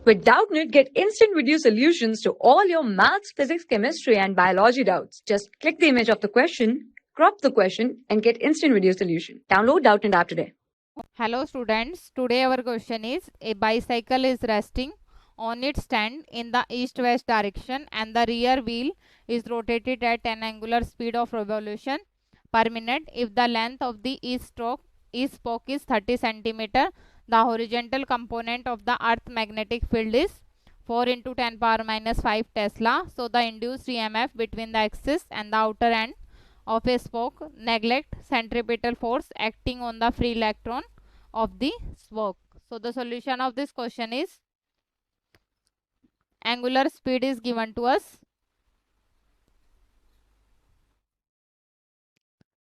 With Doubtnut, get instant video solutions to all your maths, physics, chemistry, and biology doubts. Just click the image of the question, crop the question, and get instant video solution. Download Doubtnut app today. Hello students, today our question is a bicycle is resting on its stand in the east-west direction and the rear wheel is rotated at an angular speed of revolution per minute. If the length of the east spoke is 30 centimeter, the horizontal component of the earth magnetic field is 4 into 10 power minus 5 Tesla. So the induced EMF between the axis and the outer end of a spoke neglect centripetal force acting on the free electron of the spoke. So the solution of this question is angular speed is given to us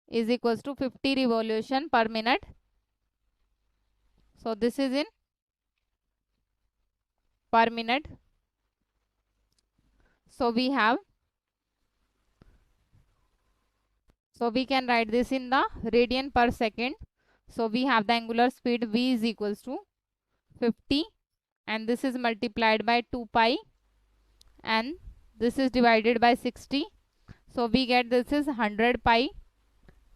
is equals to 50 revolution per minute. So this is in per minute. So we can write this in the radian per second. So we have the angular speed v is equals to 50 and this is multiplied by 2 pi and this is divided by 60. So we get this is 100 pi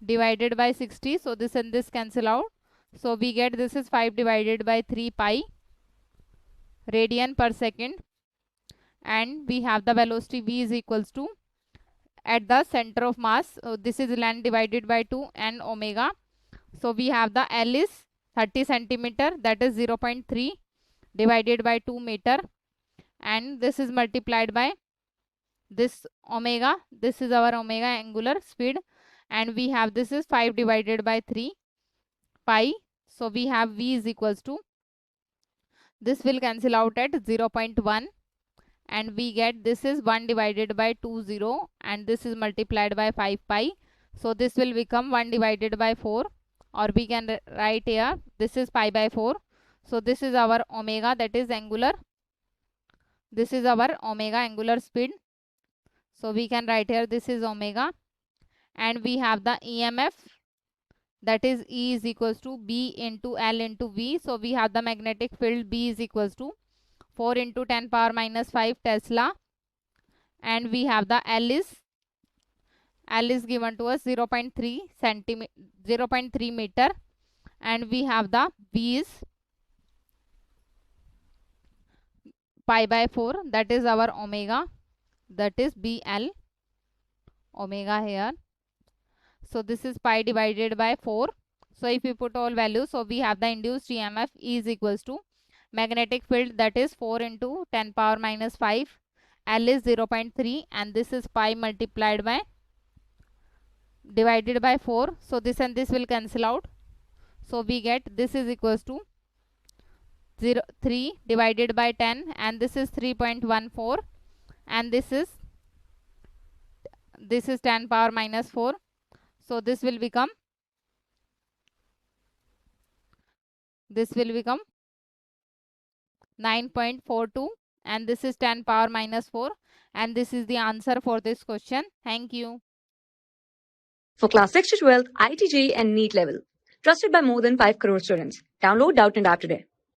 divided by 60. So this and this cancel out. So we get this is 5 divided by 3 pi radian per second and we have the velocity v is equals to at the center of mass. This is length divided by 2 and omega. So we have the L is 30 centimeter, that is 0.3 divided by 2 meter and this is multiplied by this omega. This is our omega angular speed and we have this is 5 divided by 3 pi. So we have v is equals to this will cancel out at 0.1 and we get this is 1 divided by 20 and this is multiplied by 5 pi. So this will become 1 divided by 4 or we can write here this is pi by 4. So this is our omega, that is angular. This is our omega angular speed. So we can write here this is omega and we have the EMF, that is E is equals to B into L into V. So we have the magnetic field B is equals to 4 into 10 power minus 5 Tesla and we have the L is given to us 0.3 meter and we have the V is pi by 4, that is our omega, that is BL omega here. So this is pi divided by 4. So if we put all values, so we have the induced EMF E is equals to magnetic field, that is 4 into 10 power minus 5, L is 0.3 and this is pi multiplied by divided by 4. So this and this will cancel out. So we get this is equals to 3 divided by 10 and this is 3.14 and this is 10 power minus 4. So this will become 9.42 and this is 10 power minus 4 and this is the answer for this question. Thank you. For class 6 to 12, IIT JEE and NEET level. Trusted by more than 5 crore students. Download Doubtnut app today.